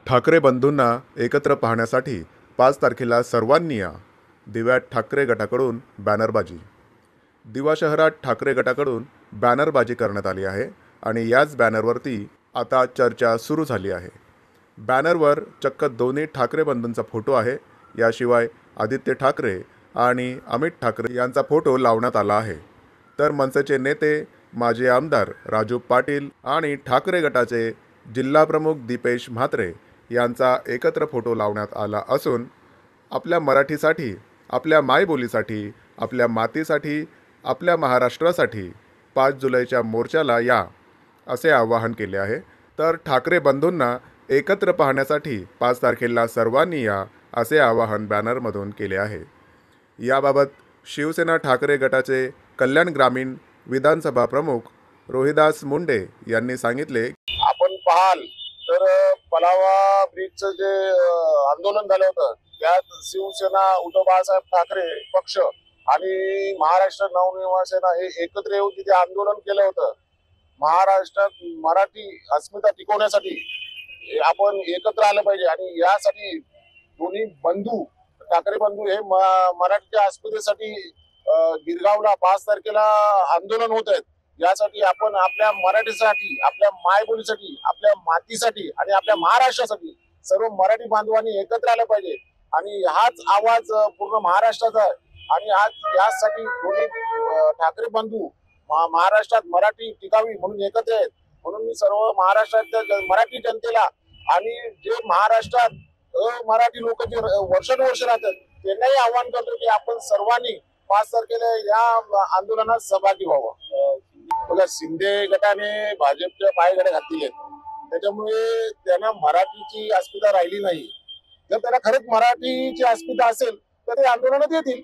ठाकरे बंधूंना एकत्र पाहण्यासाठी 5 तारखेला सर्वांनी या. दिव्यात ठाकरे गटाकडून बॅनरबाजी. दिवा शहरात ठाकरे गटाकडून बॅनरबाजी करण्यात आली आहे आणि याच बॅनरवरती आता चर्चा सुरू झाली आहे. बॅनरवर चक्क दोन्ही ठाकरे बंधूंचा फोटो आहे. याशिवाय आदित्य ठाकरे आणि अमित ठाकरे यांचा फोटो लावण्यात आला आहे. तर मनसेचे नेते माजी आमदार राजू पाटील आणि ठाकरे गटाचे जिल्हाप्रमुख दीपेश म्हात्रे यांचा एकत्र फोटो लावण्यात आला असून आपल्या मराठीसाठी, आपल्या मायबोलीसाठी, आपल्या मातीसाठी, आपल्या महाराष्ट्रासाठी 5 जुलैच्या मोर्चाला या असे आवाहन केले आहे. तर ठाकरे बंधूंना एकत्र पाहण्यासाठी 5 तारखेला सर्वांनी या असे आवाहन बॅनरमधून केले आहे. याबाबत शिवसेना ठाकरे गटाचे कल्याण ग्रामीण विधानसभा प्रमुख रोहिदास मुंडे यांनी सांगितले, आपण पाहाल तर पलावा ब्रिजचं जे आंदोलन झालं होतं त्यात शिवसेना, उद्धव बाळासाहेब ठाकरे पक्ष आणि महाराष्ट्र नवनिर्माण सेना हे एकत्र येऊन तिथे आंदोलन केलं होतं. महाराष्ट्रात मराठी अस्मिता टिकवण्यासाठी आपण एकत्र आलं पाहिजे आणि यासाठी दोन्ही बंधू, ठाकरे बंधू हे मराठीच्या अस्मितेसाठी गिरगावला 5 तारखेला आंदोलन होत आहेत. यासाठी आपण आपल्या मराठीसाठी, आपल्या मायबोलीसाठी, आपल्या मातीसाठी आणि आपल्या महाराष्ट्रासाठी सर्व मराठी बांधवांनी एकत्र आलं पाहिजे आणि हाच आवाज पूर्ण महाराष्ट्राचा आहे. आणि आज यासाठी दोन्ही ठाकरे बंधू महाराष्ट्रात मराठी टिकावी म्हणून एकत्र आहेत. म्हणून मी सर्व महाराष्ट्रातल्या मराठी जनतेला आणि जे महाराष्ट्रात मराठी लोक जे वर्षानुवर्ष राहतात त्यांनाही आवाहन करतो की आपण सर्वांनी 5 तारखेला या आंदोलनात सहभागी व्हावं. बघा, शिंदे गटाने भाजपच्या पायघड्या घातलेल्या आहेत, त्याच्यामुळे त्यांना मराठीची अस्मिता राहिली नाही. जर त्यांना खरंच मराठीची अस्मिता असेल तर ते आंदोलनात येतील.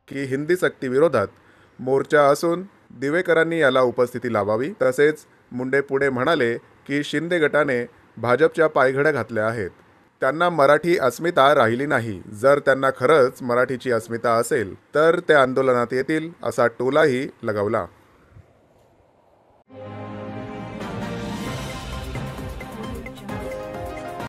की हिंदी सक्ती विरोधात मोर्चा असून दिवेकरांनी याला उपस्थिती लावावी. तसेच मुंडे पुढे म्हणाले की शिंदे गटाने भाजपच्या पायघड्या घातल्या आहेत, त्यांना मराठी अस्मिता राहिली नाही. जर त्यांना खरंच मराठीची अस्मिता असेल तर ते आंदोलनात येतील असा टोलाही लगावला.